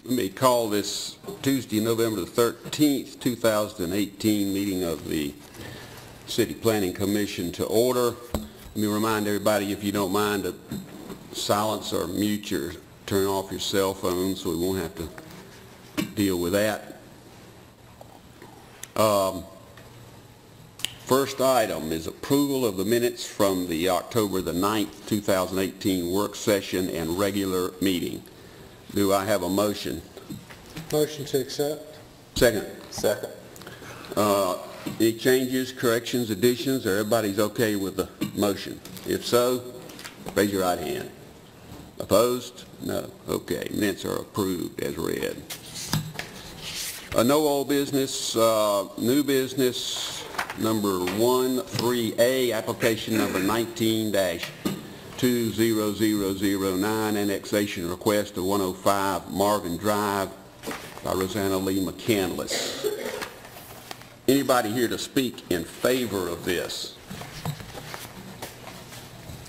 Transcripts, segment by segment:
Let me call this Tuesday, November the 13th, 2018 meeting of the City Planning Commission to order. Let me remind everybody, if you don't mind, to silence or mute or turn off your cell phone so we won't have to deal with that. First item is approval of the minutes from the October the 9th, 2018 work session and regular meeting. Do I have a motion? Motion to accept. Second. Second. Any changes, corrections, additions, or everybody's okay with the motion? If so, raise your right hand. Opposed? No. Okay. Minutes are approved as read. No old business, new business number 13A, application number 19-20009, annexation request of 105 Marvin Drive by Rosanna Lee McCandless. Anybody here to speak in favor of this?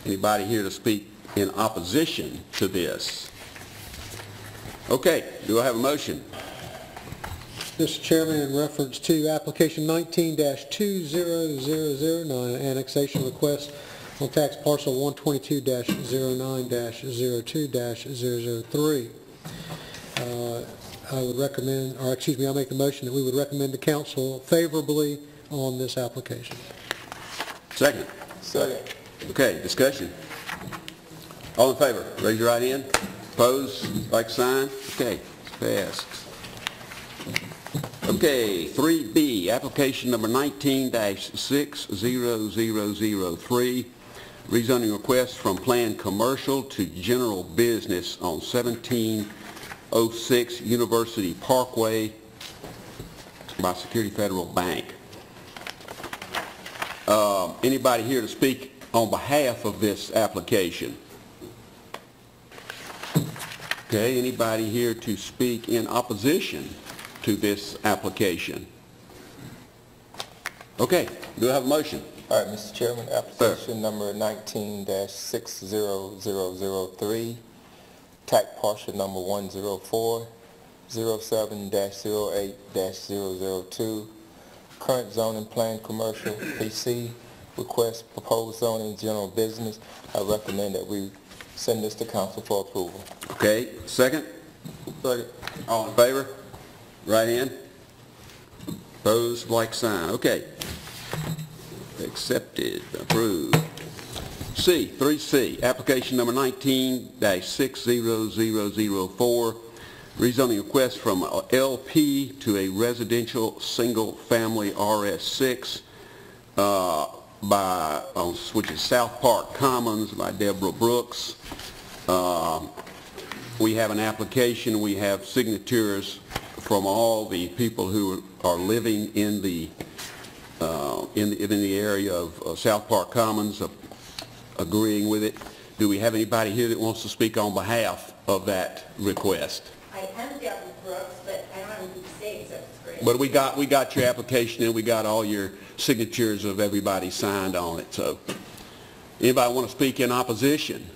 Anybody here to speak in opposition to this? Okay, do I have a motion? Mr. Chairman, in reference to application 19-20009, annexation request on tax parcel 122-09-02-003, I would recommend, or excuse me, I'll make the motion that we would recommend the council favorably on this application. Second. Second. Okay, discussion. All in favor, raise your right hand. Opposed, like sign. Okay, passed. Okay, 3B, application number 19-60003, rezoning request from planned commercial to general business on 1706 University Parkway by Security Federal Bank. Anybody here to speak on behalf of this application? Okay, anybody here to speak in opposition to this application? Okay, do I have a motion? All right, Mr. Chairman, application number 19-60003, tax parcel number 10407-08-002, current zoning plan commercial PC, request proposed zoning general business. I recommend that we send this to council for approval. Okay, second? Second. All in favor? Right hand. Opposed, like sign. Okay. Accepted. Approved. 3C, application number 19-60004, rezoning request from LP to a residential single-family RS6 which is South Park Commons by Deborah Brooks. We have an application. We have signatures from all the people who are living in the area of South Park Commons, agreeing with it. Do we have anybody here that wants to speak on behalf of that request? I am Deborah Brooks, but I don't have anything to say, so it's great. But we got your application and we got all your signatures of everybody signed on it. So, anybody want to speak in opposition?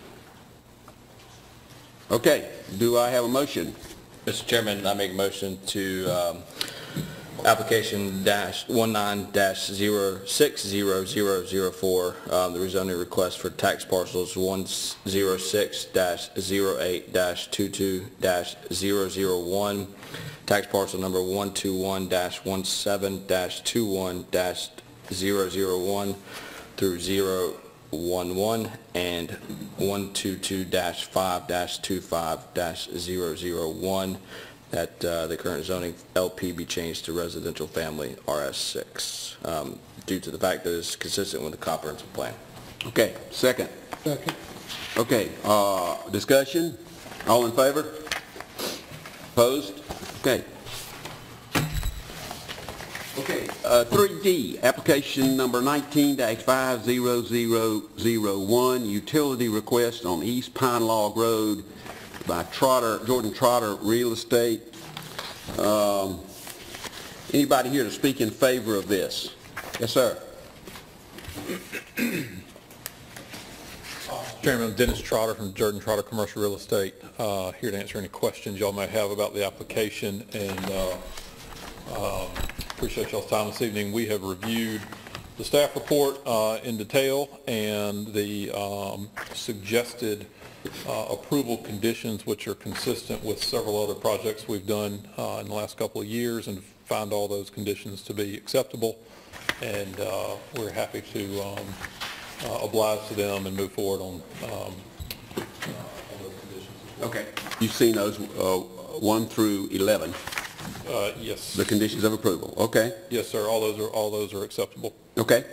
Okay. Do I have a motion? Mr. Chairman, I make a motion to application -19-060004, the rezoning request for tax parcels 106-08-22-001, tax parcel number 121-17-21-001 through 011 and 122-5-25-001, that the current zoning LP be changed to residential family RS6 due to the fact that it's consistent with the comprehensive plan. Okay. Second. Second. Okay. Discussion? All in favor? Opposed? Okay. Okay. 3D, application number 19-50001, utility request on East Pine Log Road by Jordan Trotter Real Estate. Anybody here to speak in favor of this? Yes, sir. Chairman, Dennis Trotter from Jordan Trotter Commercial Real Estate, here to answer any questions y'all may have about the application, and appreciate y'all's time this evening. We have reviewed the staff report in detail and the suggested approval conditions, which are consistent with several other projects we've done in the last couple of years, and find all those conditions to be acceptable, and we're happy to oblige to them and move forward on those conditions. Okay. You've seen those 1 through 11, Yes. the conditions of approval. Okay. Yes, sir. All those are acceptable. Okay.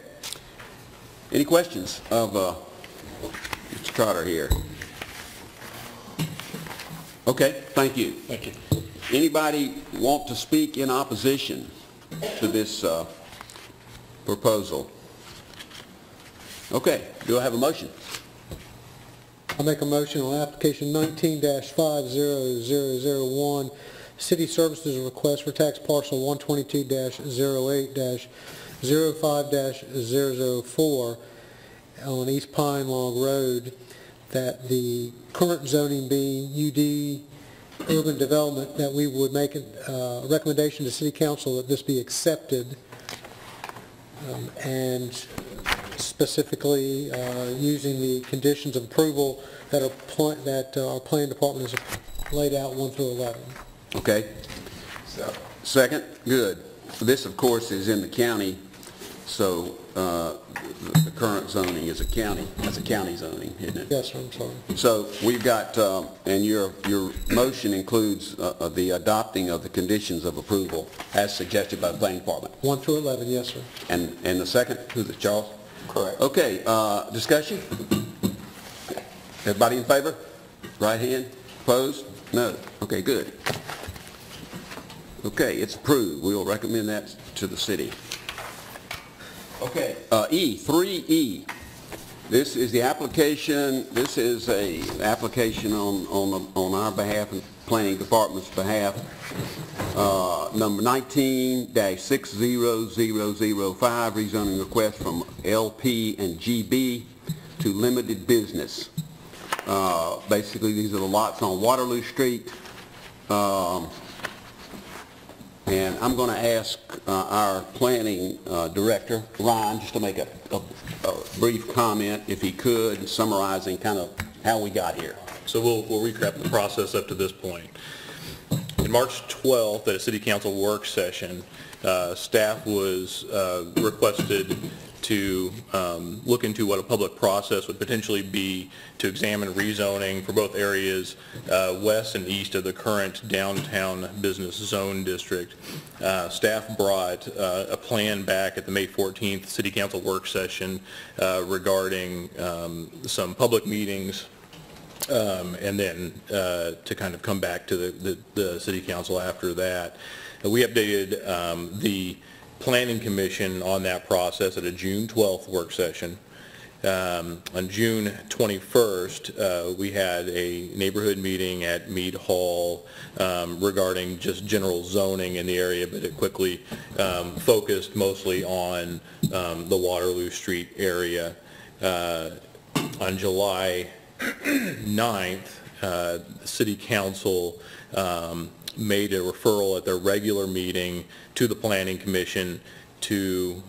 Any questions of Mr. Trotter here? Okay, thank you. Thank you. Anybody want to speak in opposition to this proposal? Okay, do I have a motion? I'll make a motion on application 19-50001, City Services Request for Tax Parcel 122-08-05-004 on East Pine Log Road, that the current zoning being UD urban development, that we would make a recommendation to City Council that this be accepted, and specifically using the conditions of approval that our planning department has laid out 1 through 11. Okay. Second? Good. This, of course, is in the county, so the current zoning is that's a county zoning, isn't it? Yes, sir, I'm sorry. So we've got, and your motion includes the adopting of the conditions of approval as suggested by the planning department. 1 through 11, yes, sir. And the second, who's it, Charles? Correct. Okay, discussion? Everybody in favor? Right hand? Opposed? No. Okay, good. Okay, it's approved. We'll recommend that to the city. Okay, 3E. This is the application. This is a application on our behalf and planning department's behalf. Number 19-60005, rezoning request from LP and GB to limited business. Basically, these are the lots on Waterloo Street. And I'm going to ask our planning director, Ryan, just to make a brief comment, if he could, summarizing kind of how we got here. So we'll recap the process up to this point. In March 12th, at a City Council work session, staff was requested to look into what a public process would potentially be to examine rezoning for both areas west and east of the current downtown business zone district. Staff brought a plan back at the May 14th City Council work session regarding some public meetings, and then to kind of come back to the City Council after that. We updated the Planning Commission on that process at a June 12th work session. On June 21st, we had a neighborhood meeting at Mead Hall regarding just general zoning in the area, but it quickly focused mostly on the Waterloo Street area. On July 9th, the City Council made a referral at their regular meeting to the Planning Commission to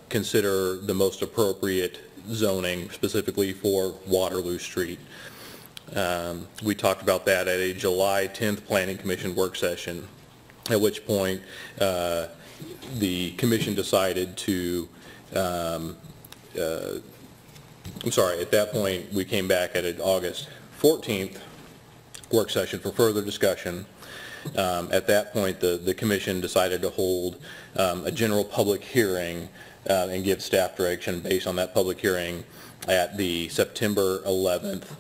consider the most appropriate zoning specifically for Waterloo Street. We talked about that at a July 10th Planning Commission work session, at which point the Commission decided to, at that point we came back at an August 14th work session for further discussion. At that point, the Commission decided to hold a general public hearing and give staff direction based on that public hearing at the September 11th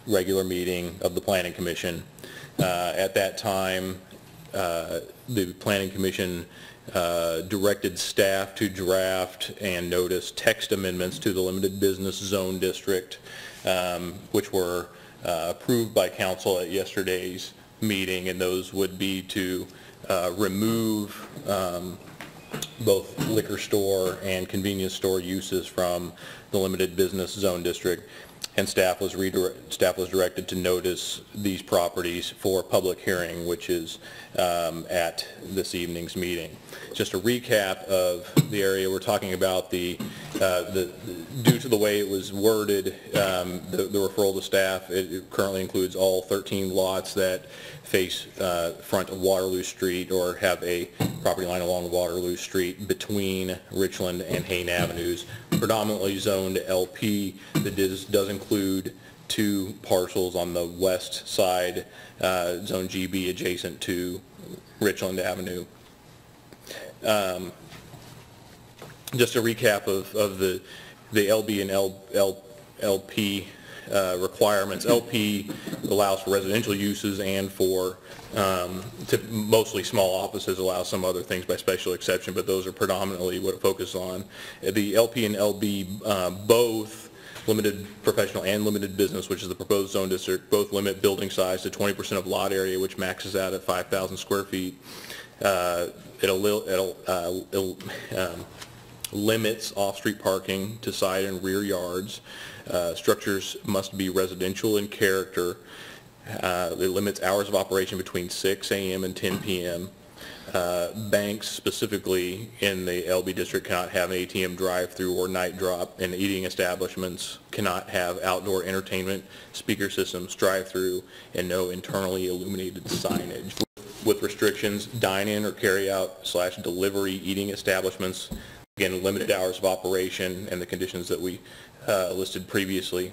regular meeting of the Planning Commission. At that time, the Planning Commission directed staff to draft and notice text amendments to the limited business zone district, which were approved by council at yesterday's meeting, and those would be to remove both liquor store and convenience store uses from the limited business zone district, and staff was directed to notice these properties for public hearing, which is at this evening's meeting. Just a recap of the area we're talking about, due to the way it was worded, the referral to staff, it currently includes all 13 lots that face front of Waterloo Street or have a property line along Waterloo Street between Richland and Hayne Avenues, predominantly zoned LP. That does include 2 parcels on the west side, Zone GB, adjacent to Richland Avenue. Just a recap of the LB and LP requirements. LP allows for residential uses and for mostly small offices, allows some other things by special exception, but those are predominantly what it focuses on. The LP and LB, both limited professional and limited business, which is the proposed zone district, both limit building size to 20% of lot area, which maxes out at 5,000 square feet. It limits off-street parking to side and rear yards. Structures must be residential in character. It limits hours of operation between 6 a.m. and 10 p.m. Banks, specifically in the LB district, cannot have an ATM drive-through or night drop, and eating establishments cannot have outdoor entertainment, speaker systems, drive-through, and no internally illuminated signage. With restrictions, dine-in or carry-out/delivery eating establishments, again, limited hours of operation and the conditions that we listed previously.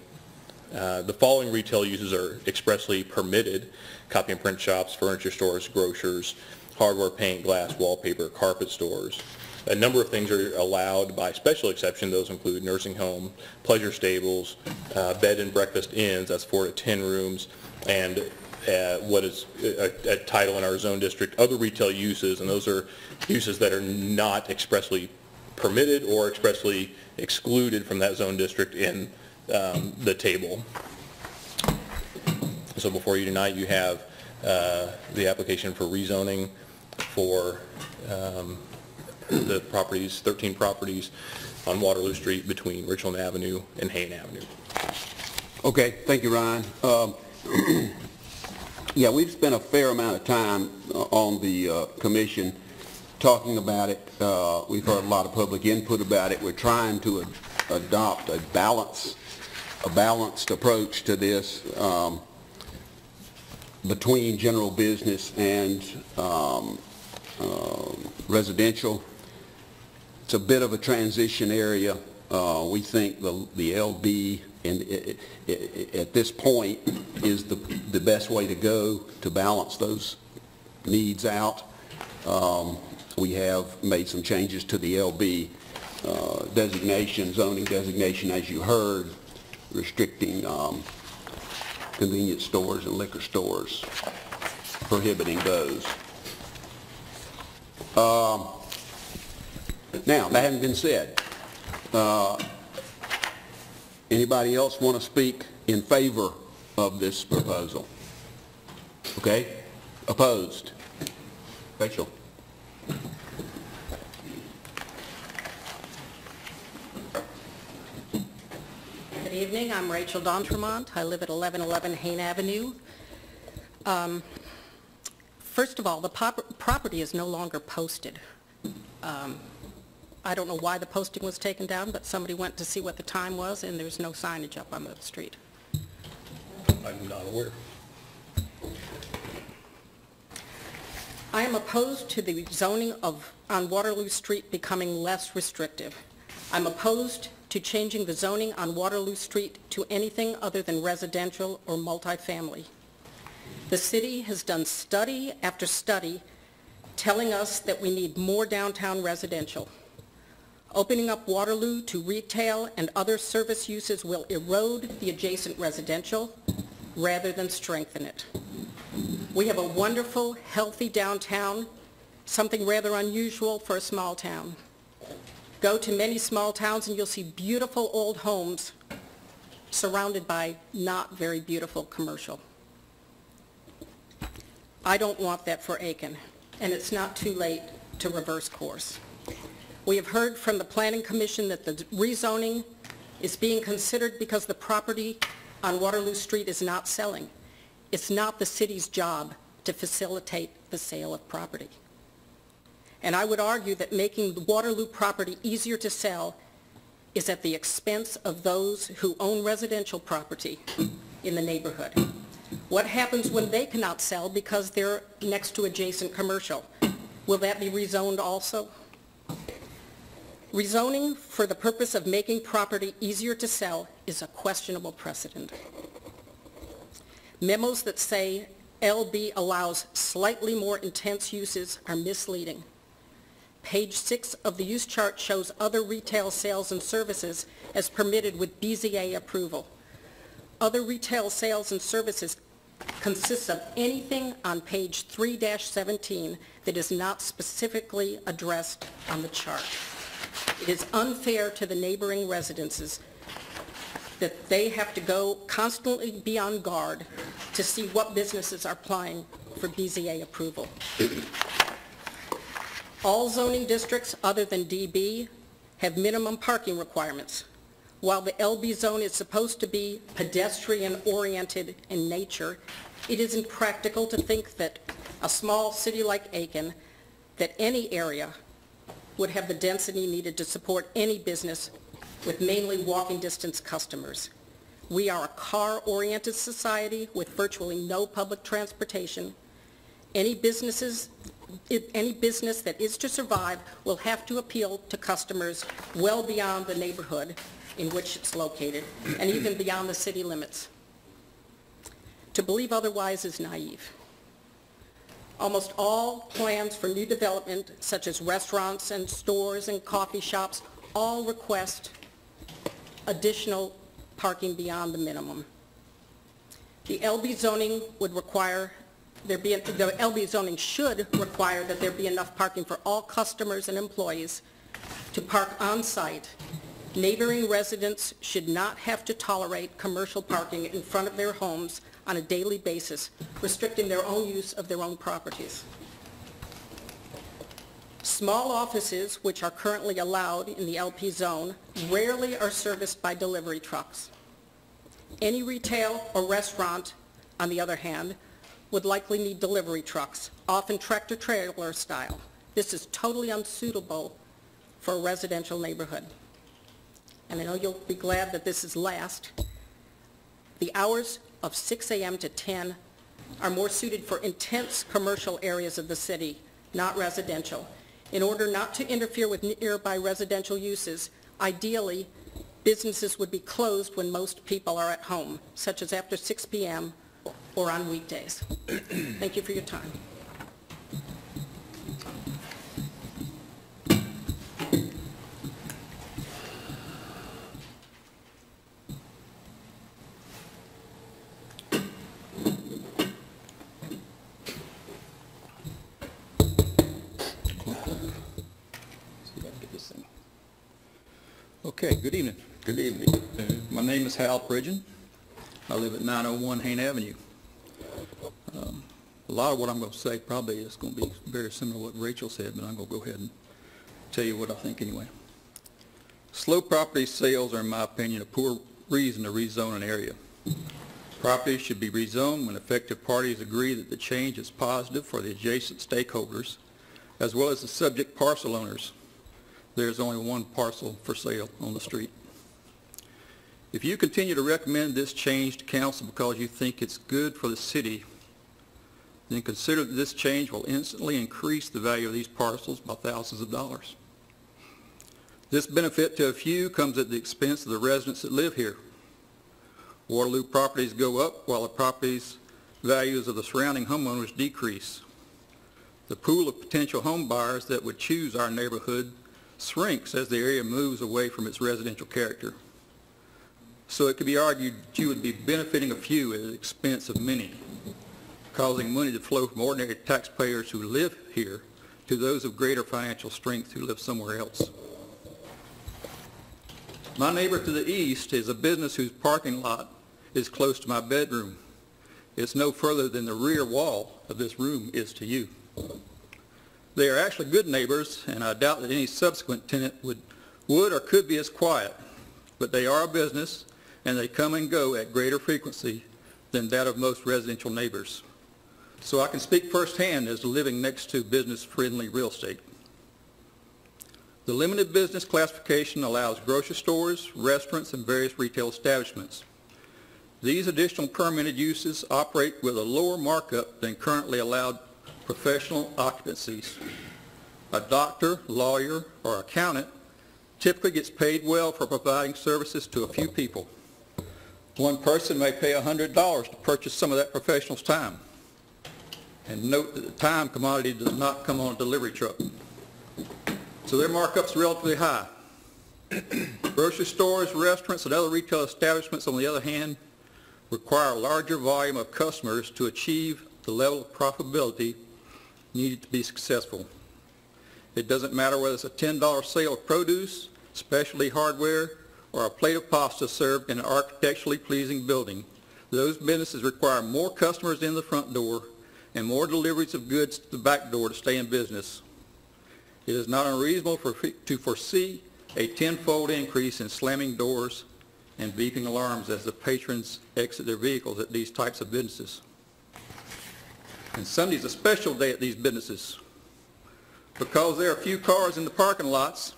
The following retail uses are expressly permitted: copy and print shops, furniture stores, grocers, hardware, paint, glass, wallpaper, carpet stores. A number of things are allowed by special exception. Those include nursing home, pleasure stables, bed and breakfast inns, that's 4 to 10 rooms, and what is a title in our zone district, other retail uses, and those are uses that are not expressly permitted or expressly excluded from that zone district in the table. So before you tonight, you have the application for rezoning for the properties, 13 properties on Waterloo Street between Richland Avenue and Hayne Avenue. Okay, thank you, Ryan. Yeah, we've spent a fair amount of time on the commission talking about it. We've heard a lot of public input about it. We're trying to adopt a balanced approach to this between general business and residential. It's a bit of a transition area. We think the LB at this point is the best way to go to balance those needs out. We have made some changes to the LB designation, zoning designation, as you heard, restricting convenience stores and liquor stores, prohibiting those. Now, that having been said, anybody else want to speak in favor of this proposal? Okay? Opposed? Rachel? Good evening. I'm Rachel D'Entremont. I live at 1111 Hayne Avenue. First of all, the property is no longer posted. I don't know why the posting was taken down, but somebody went to see what the time was, and there's no signage up on the street. I'm not aware. I am opposed to the zoning on Waterloo Street becoming less restrictive. I'm opposed to changing the zoning on Waterloo Street to anything other than residential or multifamily. The city has done study after study telling us that we need more downtown residential. Opening up Waterloo to retail and other service uses will erode the adjacent residential rather than strengthen it. We have a wonderful, healthy downtown, something rather unusual for a small town. Go to many small towns and you'll see beautiful old homes surrounded by not very beautiful commercial. I don't want that for Aiken, and it's not too late to reverse course. We have heard from the Planning Commission that the rezoning is being considered because the property on Waterloo Street is not selling. It's not the city's job to facilitate the sale of property. And I would argue that making the Waterloo property easier to sell is at the expense of those who own residential property in the neighborhood. What happens when they cannot sell because they're next to adjacent commercial? Will that be rezoned also? Rezoning for the purpose of making property easier to sell is a questionable precedent. Memos that say LB allows slightly more intense uses are misleading. Page 6 of the use chart shows other retail sales and services as permitted with BZA approval. Other retail sales and services consists of anything on page 3-17 that is not specifically addressed on the chart. It is unfair to the neighboring residences that they have to go constantly be on guard to see what businesses are applying for BZA approval. All zoning districts other than DB have minimum parking requirements. While the LB zone is supposed to be pedestrian-oriented in nature, it isn't practical to think that a small city like Aiken, that any area would have the density needed to support any business with mainly walking distance customers. We are a car-oriented society with virtually no public transportation. Any business that is to survive will have to appeal to customers well beyond the neighborhood in which it's located and even beyond the city limits. To believe otherwise is naive. Almost all plans for new development, such as restaurants and stores and coffee shops, all request additional parking beyond the minimum. The LB zoning would require the LB zoning should require that there be enough parking for all customers and employees to park on site. Neighboring residents should not have to tolerate commercial parking in front of their homes on a daily basis, restricting their own use of their own properties. Small offices, which are currently allowed in the LP zone, rarely are serviced by delivery trucks. Any retail or restaurant, on the other hand, would likely need delivery trucks, often tractor-trailer style. This is totally unsuitable for a residential neighborhood. And I know you'll be glad that this is last. The hours of 6 a.m. to 10 are more suited for intense commercial areas of the city, not residential. In order not to interfere with nearby residential uses, ideally, businesses would be closed when most people are at home, such as after 6 p.m. or on weekdays. Thank you for your time. Okay, good evening. Good evening. My name is Hal Pridgeon. I live at 901 Hain Avenue. A lot of what I'm going to say probably is going to be very similar to what Rachel said, but I'm going to go ahead and tell you what I think anyway. Slow property sales are, in my opinion, a poor reason to rezone an area. Properties should be rezoned when affected parties agree that the change is positive for the adjacent stakeholders, as well as the subject parcel owners. There's only one parcel for sale on the street. If you continue to recommend this change to council because you think it's good for the city, then consider that this change will instantly increase the value of these parcels by thousands of dollars. This benefit to a few comes at the expense of the residents that live here. Waterloo properties go up while the properties values of the surrounding homeowners decrease. The pool of potential home buyers that would choose our neighborhood shrinks as the area moves away from its residential character. So it could be argued that you would be benefiting a few at the expense of many, causing money to flow from ordinary taxpayers who live here to those of greater financial strength who live somewhere else. My neighbor to the east is a business whose parking lot is close to my bedroom. It's no further than the rear wall of this room is to you. They are actually good neighbors, and I doubt that any subsequent tenant would or could be as quiet. But they are a business, and they come and go at greater frequency than that of most residential neighbors. So I can speak firsthand as living next to business-friendly real estate. The limited business classification allows grocery stores, restaurants, and various retail establishments. These additional permitted uses operate with a lower markup than currently allowed professional occupancies. A doctor, lawyer, or accountant typically gets paid well for providing services to a few people. One person may pay $100 to purchase some of that professional's time. And note that the time commodity does not come on a delivery truck. So their markup's relatively high. Grocery stores, restaurants, and other retail establishments, on the other hand, require a larger volume of customers to achieve the level of profitability needed to be successful. It doesn't matter whether it's a $10 sale of produce, specialty hardware, or a plate of pasta served in an architecturally pleasing building. Those businesses require more customers in the front door and more deliveries of goods to the back door to stay in business. It is not unreasonable to foresee a tenfold increase in slamming doors and beeping alarms as the patrons exit their vehicles at these types of businesses. And Sunday's a special day at these businesses. Because there are few cars in the parking lots,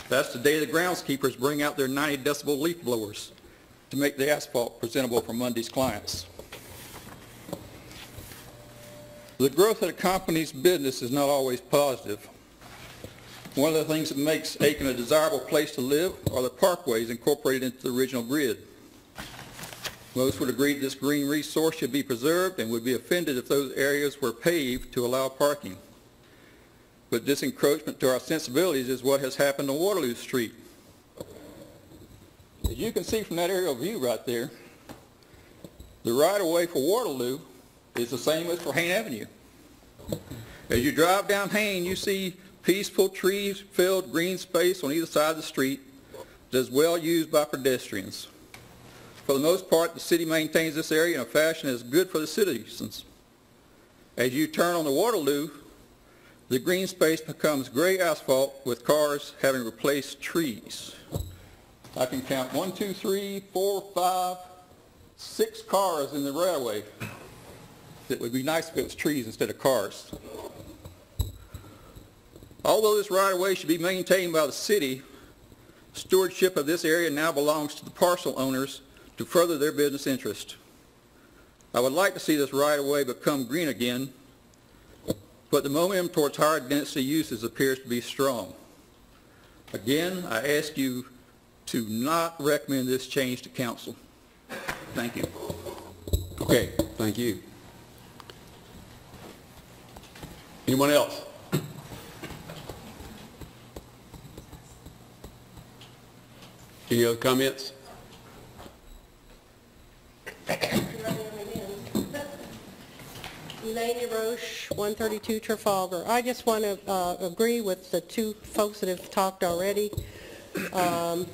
that's the day the groundskeepers bring out their 90 decibel leaf blowers to make the asphalt presentable for Monday's clients. The growth of the company's business is not always positive. One of the things that makes Aiken a desirable place to live are the parkways incorporated into the original grid. Most would agree this green resource should be preserved and would be offended if those areas were paved to allow parking. But this encroachment to our sensibilities is what has happened on Waterloo Street. As you can see from that aerial view right there, the right-of-way for Waterloo is the same as for Hain Avenue. As you drive down Hain, you see peaceful trees-filled green space on either side of the street that is well used by pedestrians. For the most part, the city maintains this area in a fashion that is good for the citizens. As you turn on the Waterloo, the green space becomes gray asphalt with cars having replaced trees. I can count 1, 2, 3, 4, 5, 6 cars in the right-of-way. It would be nice if it was trees instead of cars. Although this right-of-way should be maintained by the city, stewardship of this area now belongs to the parcel owners to further their business interest. I would like to see this right-of-way become green again, but the momentum towards higher density uses appears to be strong. Again, I ask you to not recommend this change to council. Thank you. Okay, thank you. Anyone else? Any other comments? Elaine Roche, 132 Trafalgar. I just want to agree with the two folks that have talked already. I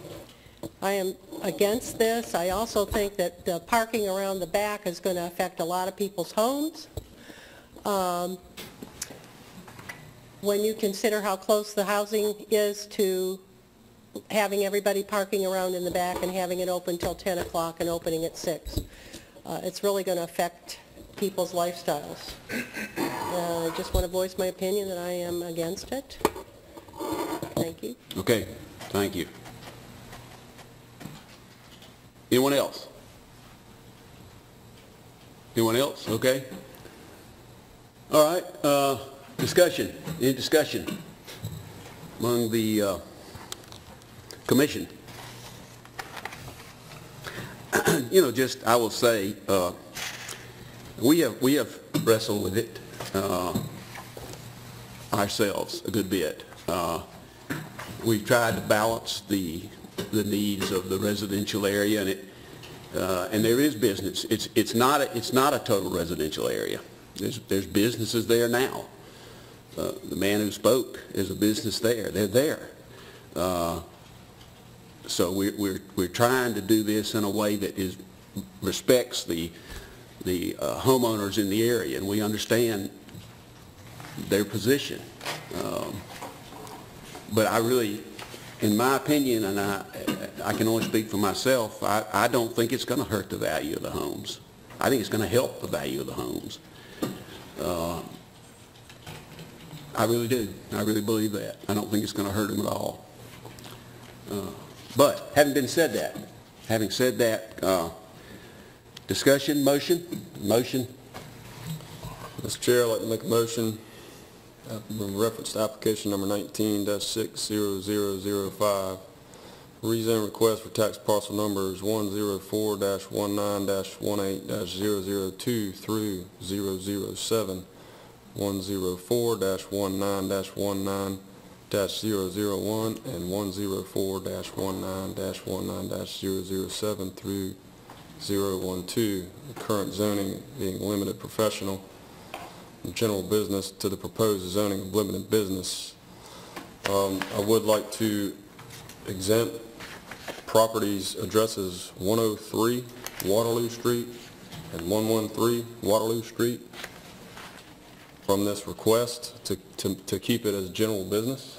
am against this. I also think that the parking around the back is going to affect a lot of people's homes. When you consider how close the housing is to having everybody parking around in the back and having it open till 10 o'clock and opening at 6. It's really going to affect people's lifestyles. I just want to voice my opinion that I am against it. Thank you. Okay, thank you. Anyone else? Anyone else? Okay. All right, discussion. Any discussion among the commission? You know, just I will say, we have wrestled with it ourselves a good bit. We've tried to balance the needs of the residential area, and there is business. It's not a total residential area. There's businesses there now. The man who spoke is a business there. They're there. So we're trying to do this in a way that respects the homeowners in the area, and we understand their position. But I really, in my opinion, and I can only speak for myself, I don't think it's going to hurt the value of the homes. I think it's going to help the value of the homes. I really do. I really believe that. I don't think it's going to hurt them at all. But having said that, discussion, motion? Mr. Chair, I'd like to make a motion in reference to application number 19-60005, rezone request for tax parcel numbers 104-19-18-002 through 007, 104-19-19-001, and 104-19-19-007 through 012, the current zoning being limited professional and general business to the proposed zoning of limited business. I would like to exempt properties addresses 103 Waterloo Street and 113 Waterloo Street from this request to keep it as general business.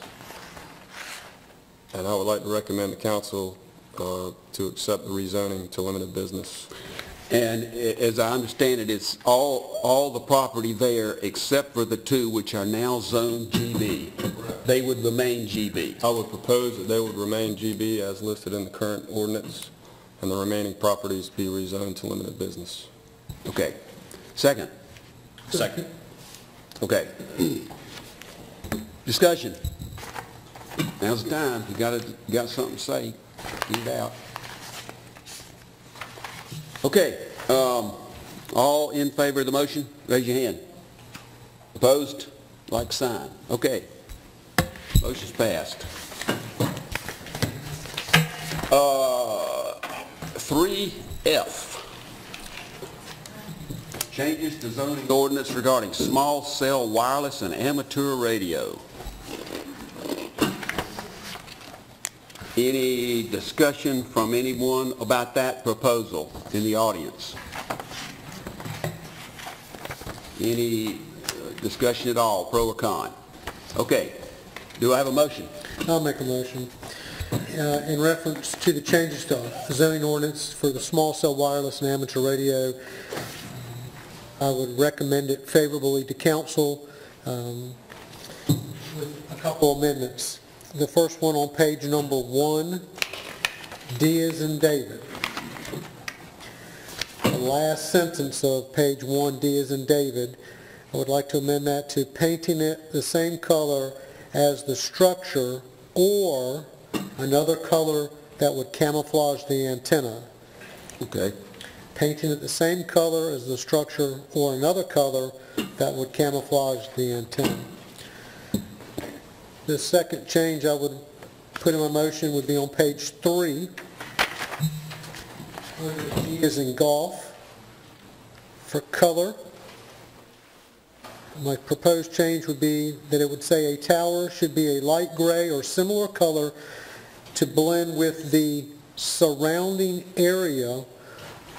And I would like to recommend the council to accept the rezoning to limited business. And as I understand it, it's all the property there except for the two which are now zoned GB. They would remain GB. I would propose that they would remain GB as listed in the current ordinance, and the remaining properties be rezoned to limited business. Okay. Second? Second. Okay. Discussion. Now's the time. You got something to say. Get it out. Okay. All in favor of the motion, raise your hand. Opposed? Like sign. Okay. Motion's passed. 3F. Changes to zoning ordinance regarding small cell wireless and amateur radio. Any discussion from anyone about that proposal in the audience? Any discussion at all, pro or con? Okay. Do I have a motion? I'll make a motion. In reference to the changes to the zoning ordinance for the small cell wireless and amateur radio, I would recommend it favorably to council with a couple amendments. The first one on page number 1, D as in David. The last sentence of page 1, D as in David, I would like to amend that to painting it the same color as the structure or another color that would camouflage the antenna. Okay. Painting it the same color as the structure or another color that would camouflage the antenna. The second change I would put in my motion would be on page 3. G as in golf. For color, my proposed change would be that it would say a tower should be a light gray or similar color to blend with the surrounding area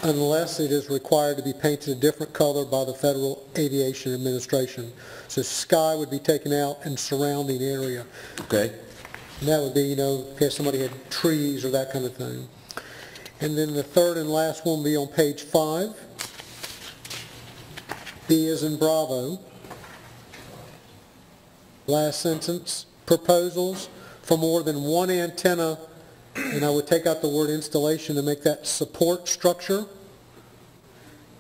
unless it is required to be painted a different color by the Federal Aviation Administration. So sky would be taken out and surrounding area. Okay. And that would be, you know, if somebody had trees or that kind of thing. And then the third and last one will be on page 5. B as in Bravo. Last sentence, proposals for more than one antenna, and I would take out the word installation to make that support structure,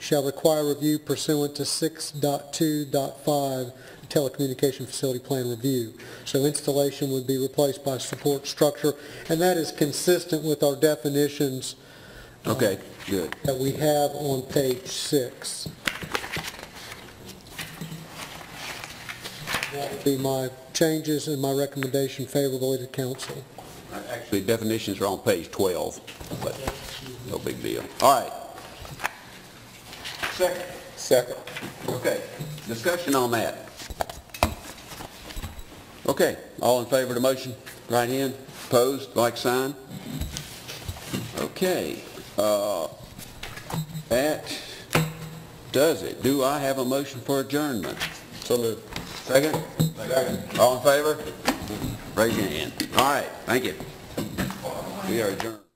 shall require review pursuant to 6.2.5 telecommunication facility plan review. So installation would be replaced by support structure, and that is consistent with our definitions Okay, good. that we have on page 6. That would be my changes and my recommendation favorably to council. Actually, definitions are on page 12, but no big deal. All right. Second. Okay. Discussion on that. Okay. All in favor of the motion? Right hand. Opposed? Like sign. Okay. That does it. Do I have a motion for adjournment? So moved. Second? Second. All in favor? Raise your hand. All right, thank you. We are adjourned.